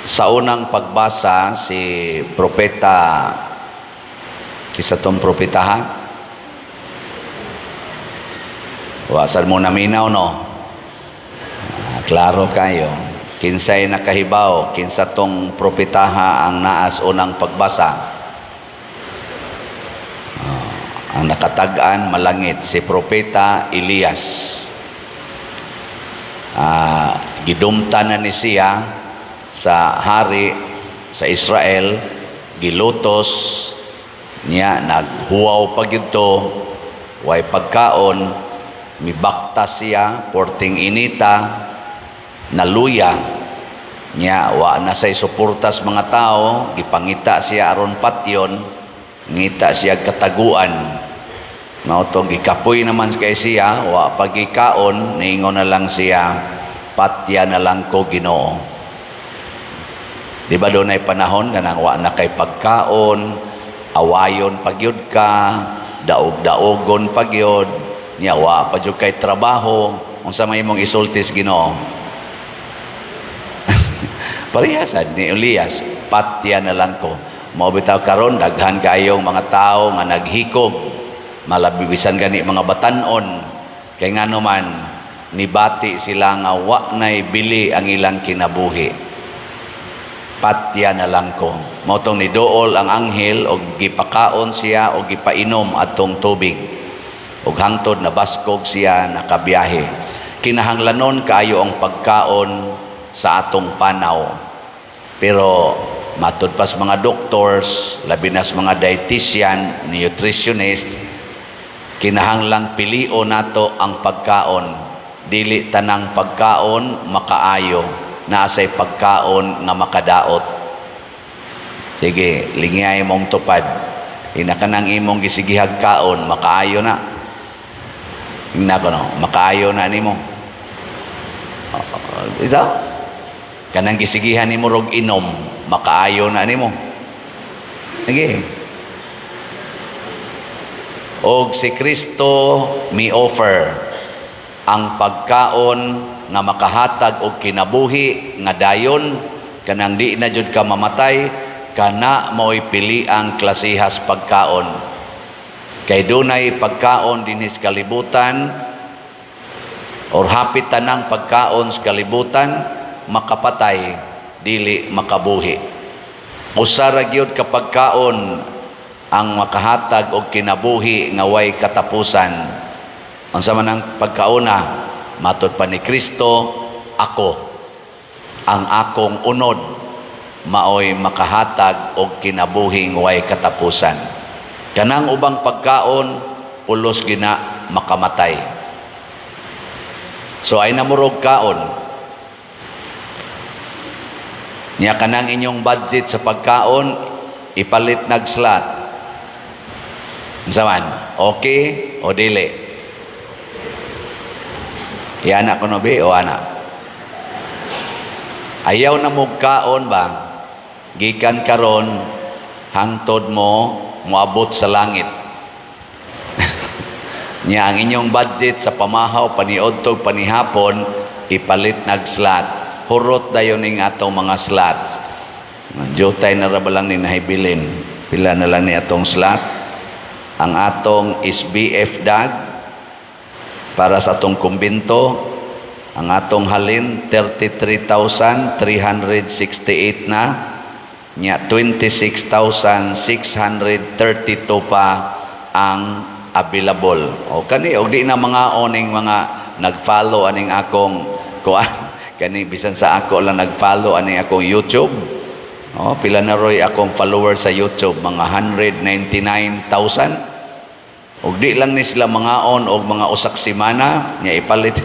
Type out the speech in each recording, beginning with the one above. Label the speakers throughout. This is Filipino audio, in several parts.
Speaker 1: Sa unang pagbasa, si propeta, isa tong propeta ha? Wasan mo naminaw, no? Klaro kayo. Kinsay nakahibaw, kinsa tong propetaha ang naas unang pagbasa. Ang nakatag-an malangit, si propeta Elias. Gidumta na ni siya sa hari sa Israel, gilutos niya, naghuwaw pa gito, way pagkaon, mibakta siya, porting inita, naluya niya, wa na say suportas mga tao, gipangita siya aron patyon, ngita siya kataguan. Mautong gikapoy naman kay siya, wa pagikaon, niingon na lang siya, patya na lang ko Ginoo. Di ba doon ay panahon kanang wa na kay pagkaon, awayon pagyud ka, daog-daogon pagyud, niya wa pa jud kay trabaho, unsa may imong isultis Ginoo? Parehasad ni Elias, patya na lang ko. Mao bitaw karon daghan kayong mga tao nga naghikog, malabibisan gani mga batan-on, kay ngano man nibati sila nga wa nay bili ang ilang kinabuhi. Patya na lang ko. Mautong niduol ang anghel og gipakaon siya og gipainom atong tubig. Og hangtod na baskog siya nakabiyahe. Kinahanglanon kaayo ang pagkaon sa atong panaw. Pero matud pas mga doctors, labi nas mga dietitian, nutritionist, kinahanglang pilio nato ang pagkaon. Dili tanang pagkaon makaayo. Naasay pagkaon nga makadaot. Sige, lingay mong tupad. Inakanang imong gisigihag kaon, makaayo na. Hingna ko no, makaayo na nimo. Ito, kanang gisigihan nimo rog inom, makaayo na nimo. Sige. Og si Kristo mi offer ang pagkaon nga makahatag og kinabuhi nga dayon, kanang di na jud ka mamatay, kana mao'y pili ang klasihas pagkaon. Kay dunay pagkaon dinis kalibutan or hapit tanang pagkaon sa kalibutan makapatay, dili makabuhi. Usa ra gyud ka pagkaon ang makahatag og kinabuhi nga way katapusan. Unsa man ang pagkauna? Matod pa ni Kristo, ako, ang akong unod, maoy makahatag og kinabuhing way katapusan. Kanang ubang pagkaon, pulos gina makamatay. So ay namurog kaon. Nya kanang inyong budget sa pagkaon, ipalit nag-slot. Unsaman? Okay o dili? Anak ko no be o anak? Ayaw na mo kaon ba? Gikan karon hangtod mo moabot sa langit. Nya ang inyong budget sa pamahaw paniudtog panihapon ipalit nag-slot. Hurot dayon ning atong mga slots. Jotay na ra ba lang ni nahibilin? Pila na lang ni atong slot? Ang atong SBF dag para sa atong kumbinto, ang atong halin 33,368 na, nya 26,632 pa ang available. O kani og di na mga oning mga nag-follow aning akong kuan, kani bisan sa ako lang nag-follow aning akong YouTube. O pila na roy akong followers sa YouTube, mga 199,000. Og di lang ni sila mga on og mga usak semana nya ipalit.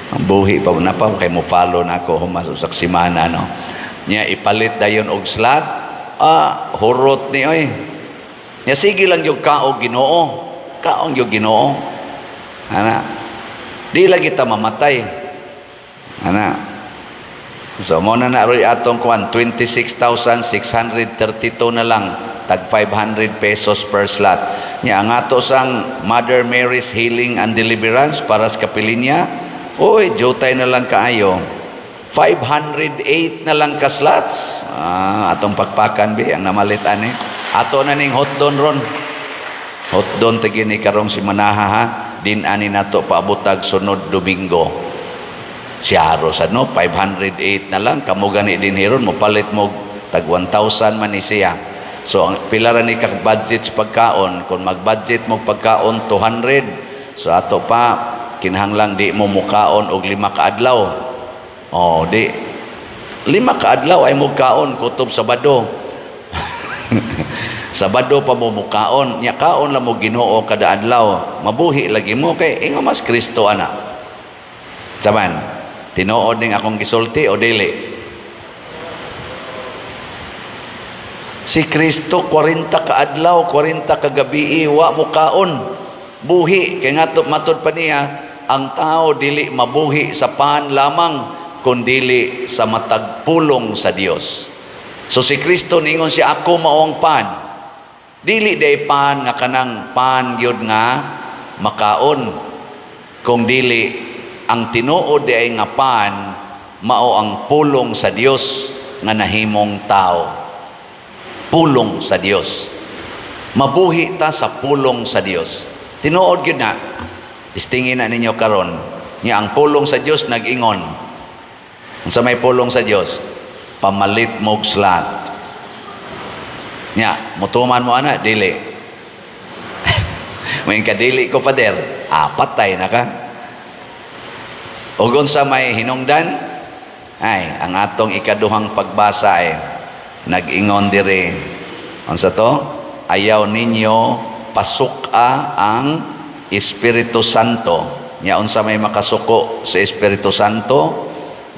Speaker 1: Ang buhi pa na pa kay mo follow na ako humas usak semana no. Nya ipalit dayon og slot. Hurot ni oy. Nya sige lang jud kaog Ginoo. Kaong jud Ginoo. Ana. Di lagi ta mamatay. Ana. So mo na roy atong kuan 26,632 na lang, tag 500 pesos per slot. Nya ang ato sang Mother Mary's Healing and Deliverance para sa kapilinya, oy, jotay na lang kaayo. 508 na lang ka slots. Atong pakpakan bi ang namalit ani. Ato na ning hotdon ron. Hotdon tigini karong si Manaha ha. Din ani nato paabutag sunod Domingo. Si Haros ano 508 na lang kamo gani din hiron mo palit mo tag 1,000 man ni siya. So ang pila ra ni ka budget sa pagkaon, kung mag-budget mo pagkaon 200. So ato pa kinahanglang di mo mukaon og 5 ka adlaw. Di 5 ka adlaw ay mukaon kutob Sabado. Sabado pa mo mukaon, nya kaon lang mo Ginoo kada adlaw. Mabuhi lagi mo kay ingo mas Kristo ana. Saman, tinuod ning akong gisulti o dili? Si Kristo 40 ka adlaw, 40 ka gabi wa mo kaon. Buhi kay ngadto matud pa niya, ang tao dili mabuhi sa pan lamang kundili sa matag pulong sa Dios. So si Kristo ningon siya, ako maong pan. Dili day pan nga kanang pan gyud nga makaon, kung dili ang tinuod day nga pan mao ang pulong sa Dios nga nahimong tao. Pulong sa Dios. Mabuhi ta sa pulong sa Dios. Tinuod gyud na. Tistingin na ninyo karon, nya ang pulong sa Dios nag-ingon. Unsa may pulong sa Dios? Pamalit mo slat. Nya, mutuman mo ana dili. May kadili ko pader, patay na ka. Ug unsa may hinungdan? Ay, ang atong ikaduhang pagbasa ay nag-ingon dire. Unsa to? Ayaw ninyo pasuka ang Espiritu Santo. Nya unsa may makasuko sa Espiritu Santo?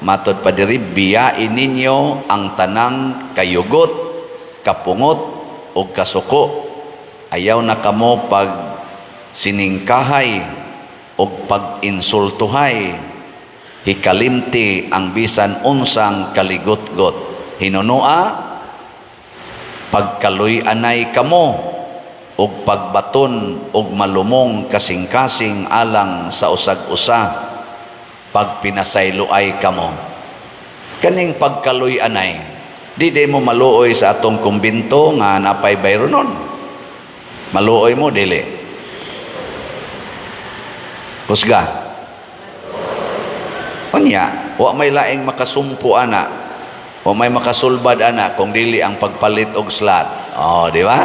Speaker 1: Matod pa diri, biyain ninyo ang tanang kayugot, kapungot o kasuko. Ayaw na kamo pag siningkahay o pag insultuhay. Hikalimti ang bisan unsang kaligot-got. Hinunua, pagkaluy-anay kamo o pagbaton o malumong kasing-kasing alang sa usag-usa. Pag pinasayloay kamo. Kaning pagkaluy-anay, di mo maluoy sa atong kumbinto nga napay bayro nun. Maluoy mo, dili. Kusga. Unya, wa may laing makasumpo ana, wa may makasulbad ana kung dili ang pagpalit og slot. Di ba?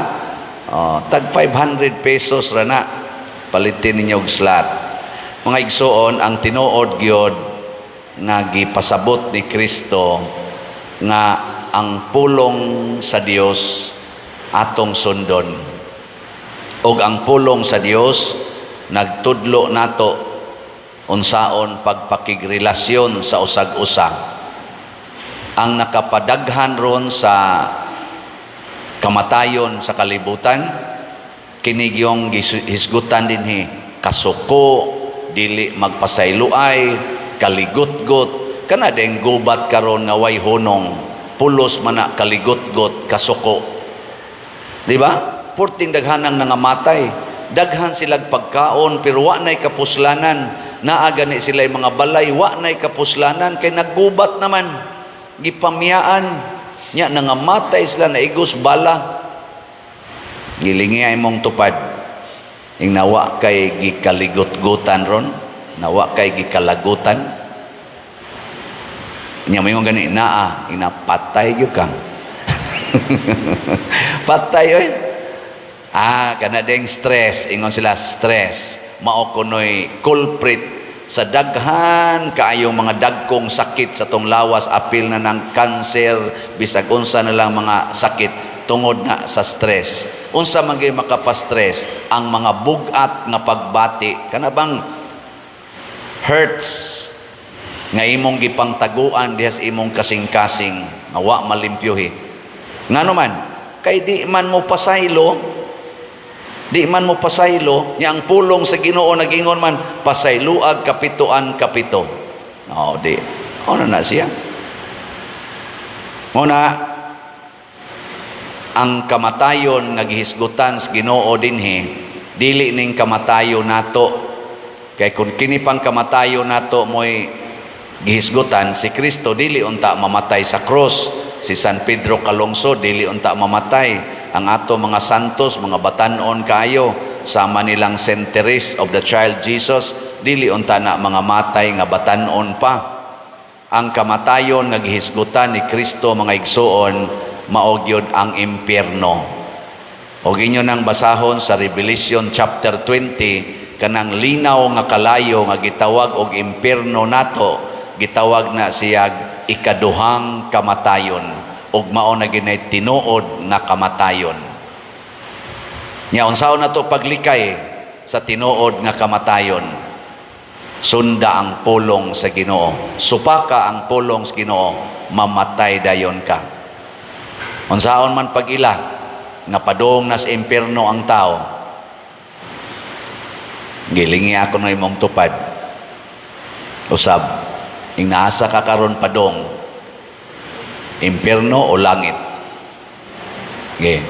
Speaker 1: Tag 500 pesos ra na palitin ninyo og slot. Mga igsoon, ang tinuod gyud nga gipasabot ni Kristo nga ang pulong sa Dios atong sundon. Og ang pulong sa Dios nagtudlo nato unsaon pagpakigrelasyon sa usag-usa. Ang nakapadaghan ron sa kamatayon sa kalibutan, kinigyong hisgutan dinhi, kasuko, dili magpasayloay, kaligot-got, kana deng gubat karon nga way hunong, pulos man na kaligot-got, kasuko. Di ba? Purting daghanang nangamatay, daghan silag pagkaon pero wa nay kapuslanan, naa gani sila mga balay, wa nay kapuslanan kay naggubat naman, gipamiyaan nya nangamatay sila na igos bala. Gilingi ay mong tupad. Ing nawa kay gikaligot-gutan ron, nawa kay gikalagutan. Nya mo yung gani naa, inapatay gyud ka. Patay oy. Kana ding stress, ingon sila stress. Mao kunoy culprit sa daghan kaayong mga dagkong sakit sa tong lawas, apil na ng cancer, bisag unsa na lang mga sakit tungod na sa stress. Unsa man gyud makapastress? Ang mga bugat nga pagbati, kana bang hurts nga imong gipangtaguan dihas imong kasing-kasing, wa malimpyuhi. Ngano man kay di man mo pasaylo, nya ang pulong sa Ginoo nagingon man, pasayloag kapituan kapito. Di na siya. Muna ang kamatayon nga gihisgutan sa Ginoo dinhi, dili ning kamatayon nato. Kay kung kini pang kamatayon nato mo'y gihisgutan si Kristo dili unta mamatay sa cross, si San Pedro Calungsod dili unta mamatay, ang ato mga santos, mga batanon kayo, sama nilang centuries of the child Jesus, dili unta na mga matay nga batanon pa. Ang kamatayon nga gihisgutan ni Kristo, mga igsuon, mao gyud ang impyerno. Og inyo nang basahon sa Revelation chapter 20, kanang linaw nga kalayo nga gitawag og impyerno nato, gitawag na siyag ikaduhang kamatayon, ug mao na ginay tinuod nga kamatayon. Nya unsaon nato paglikay sa tinuod nga kamatayon? Sunda ang pulong sa Ginoo. Supaka ang pulong sa Ginoo, mamatay dayon ka. Unsaon man pag-ila nga padung nas impyerno ang tao, gilingi ako na imong tupad. Usab, ing naasa ka karon padung, impyerno o langit? Okay.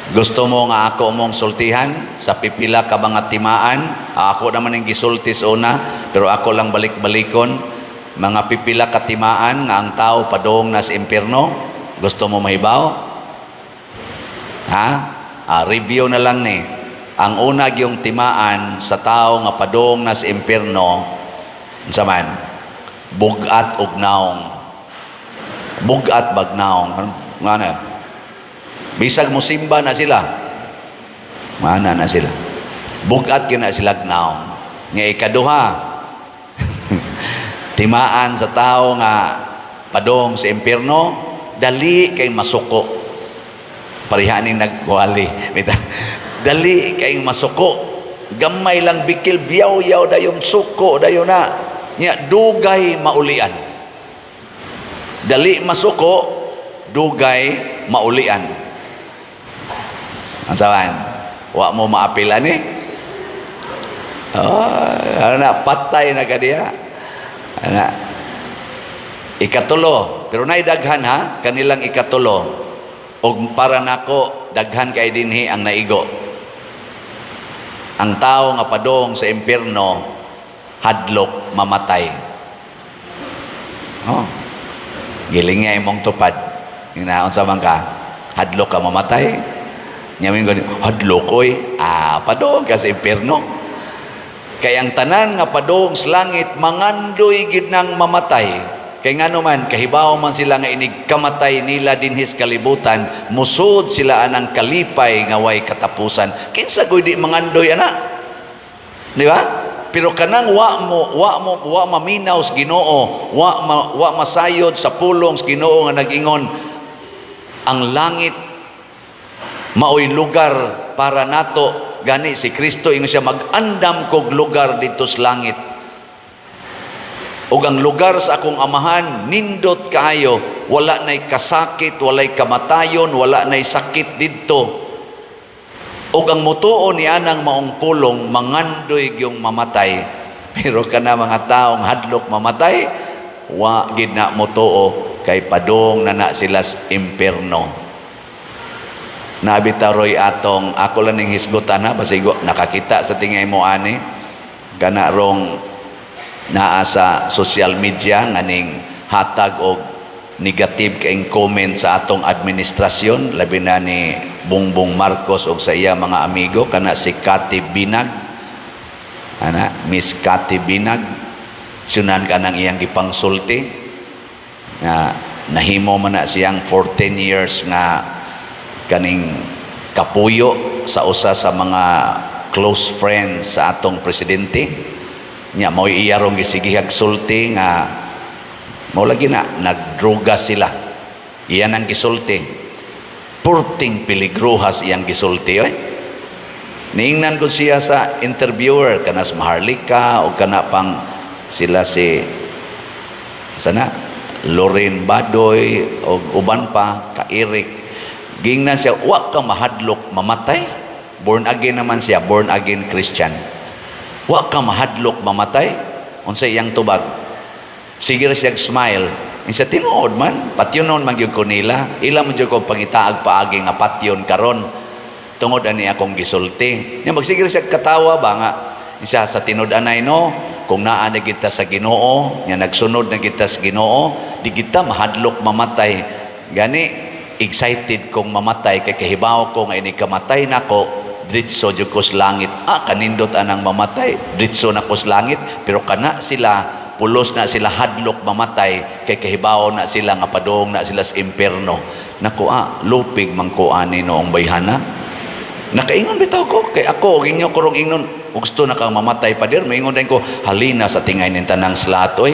Speaker 1: Gusto mo nga ako mong sultihan sa pipila ka mga timaan? Ako naman yung gisultis una, pero ako lang balik-balikon. Mga pipila ka timaan nga ang tao padung nas impyerno? Gusto mo mahibaw? Ha? Review na lang ni. Ang unag yung timaan sa tao nga padung nas impyerno, sa man, bugat ug naong. Bugat bagnaong. Nga na? Bisag mo simba na sila. Mana na sila. Bugat kina sila gnaong. Nga ikaduha, timaan sa tao nga padong sa impyerno, dali kay masuko. Parihaning nagwali. Dali kay masuko. Gamay lang bikil, biyaw-yaw dayong suko, dayo na. Nya dugay maulian. Dali masuko, dugay maulian. Ang sawan, wa mo maapilan eh. Ano na, patay na ka diya. Ano na, ikatulo. Pero naidaghan ha, kanilang ikatulo. O para nako, daghan kay dinhi ang naigo. Ang tao nga padong sa impyerno, hadlok, mamatay. Oh, giling nga imong tupad. Yung naon sa man ka, hadlok ka mamatay. Nyamin ko, hadlok ko'y, padong ka sa impyerno. Kaya ang tanan nga padong sa langit, mangandoy gid nang mamatay. Kaya nga naman, kahibaw man sila nga inig kamatay nila dinhis kalibutan, musod sila anang kalipay nga way katapusan. Kinsa ko'y di mangandoy ana? Di ba? Pero kanang wa maminaw sa Ginoo, wa masayod sa pulong sa Ginoo nga nag-ingon, ang langit maoy lugar para nato, gani si Kristo ingon siya, mag-andam kog lugar dito sa langit. Ug ang lugar sa akong amahan nindot kaayo, wala nay kasakit, walay kamatayon, wala nay sakit didto. Ug ang mutuo ni anang maong pulong, mangandoy gyung mamatay. Pero kana mga taong hadlok mamatay, wa gid na mutuo, kay padung na sila sa impyerno. Nabitaroy atong ako lang ning hisgutan ha, basigo nakakita sa tingay mo ani kana rong naa sa social media nga ning hatag og negative kaing comment sa atong administrasyon, labi na ni Bongbong Marcos og sa iya mga amigo, kana si Cathy Binag, Miss Cathy Binag, sunan kanang iyang gipangsulti nga nahimo man na siyang 14 years nga kaning kapuyo sa usa sa mga close friends sa atong presidente. Nya mao iyarong gisigihag sulti nga mao lagi na nagdruga sila. Iyan ang gisulti. Purting piligruhas iyang gisulti oy. Niingnan ko siya sa interviewer kana sa Maharlika o kana pang sila si sana Loren Badoy o uban pa ka Eric. Gingnan siya, wa ka mahadlok mamatay. Born again naman siya, born again Christian. Wa ka mahadlok mamatay. Unsay iyang tubag. Sige siya smile. Siya tinuod man, patyonon man gyud ko nila. Ilang man gyud ko pangitaag paagi nga patyon karon. Tungod ani akong gisulti. Nya magsigil siya katawa ba nga. Siya sa tinud anay no, kung naa na kita sa Ginoo, nga nagsunod na kita sa Ginoo, di kita mahadlok mamatay. Gani, excited kong mamatay, kay kahibaw ko nga ini kamatay nako, dritso jud ko sa langit. Kanindot anang mamatay, dritso na ko sa langit, pero kana sila, pulos na sila hadlok mamatay, kay kahibaw na sila nga padong na sila sa impierno. Naku, lupig man ko ani noong bayhana. Nakaingon bitaw ko, kay ako, ginyo ko rong ingnon, gusto na kang mamatay pa dir, maingon din ko, halina sa tingay ng tanang slatoy.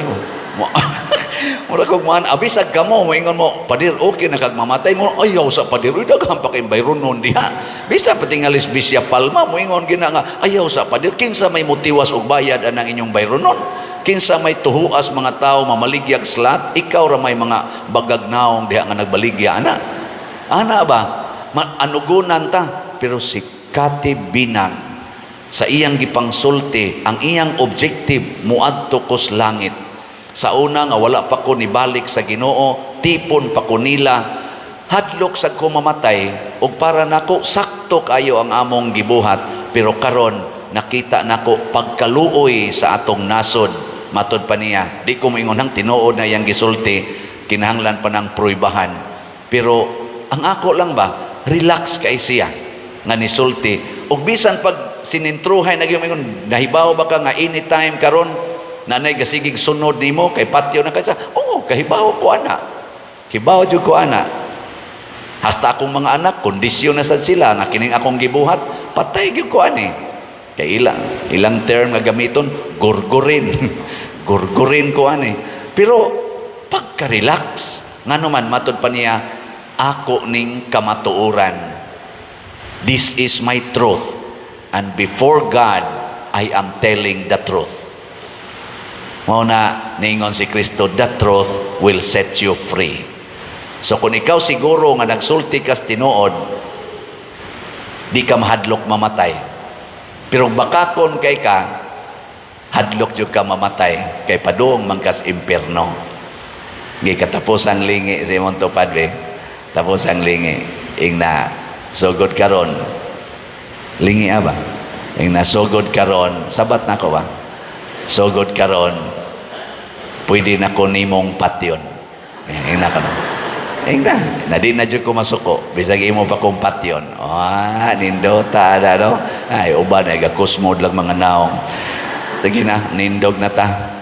Speaker 1: Mura kong man, abisag ka mo, maingon mo, padir, okay na kag mamatay mo, ayaw sa padir, daghang pa kayong bayron nun diha. Bisa patingalis bisya palma, maingon gina nga, ayaw sa padir, kinsa may mutiwas og bayad anang inyong bayron nun. Kinsa may tuhuas mga tao mamaligyag slat, ikaw ra may mga bagagnaong diha nga nagbaligya, ana ba? Anugunan ta, pero si Kati Binang sa iyang gipangsulti, ang iyang objective muadto ko sa langit. Sa una nga wala pa ko nibalik sa Ginoo, tipon pa ko nila, hadlok sa ko mamatay, ug para nako sakto kayo ang among gibuhat, pero karon nakita nako pagkaluoy sa atong nasod. Matod pa niya, di ko moingon hang tinuod na iyang gisulti, kinahanglan pa ng pruibahan. Pero ang ako lang ba, relax kay siya nga nisulti. Ug bisan pag sinintruhay nagyumingon, nahibaw ba ka nga anytime karon nanay gasigig sunod nimo kay patio na kasa? Oo, kahibaw ko ana. Hibaw jud ko ana. Hasta akong mga anak kondisyon na sad sila nga kining akong gibuhat, patay gyud ko ani. Kay ilang term nga gamiton, gurgurin. Gurgurin ko ani. Pero pagka-relax, ngano man matod pa niya, ako ning kamatuoran. This is my truth, and before God, I am telling the truth. Mao na ningon si Kristo, the truth will set you free. So kung ikaw siguro nga nagsulti kas tinuod, di ka mahadlok mamatay. Pero bakakon kay ka, hadlok jud ka mamatay, kay padung mangkas impierno. Gikatapos ang lingi si Monto Padre, tapos ang lingi, ingna sugod karon, lingi ba? Ingna sugod karon, sabat na ko ba? Sugod karon, pwede na ko nimong patyon. Ingna ka na. Ingna, na di na jud ko masuko, bisag imo pa kong patyon. Nindota na no? Ay, uban ay gakusmod lang mga naong. Tagi na, nindog na ta.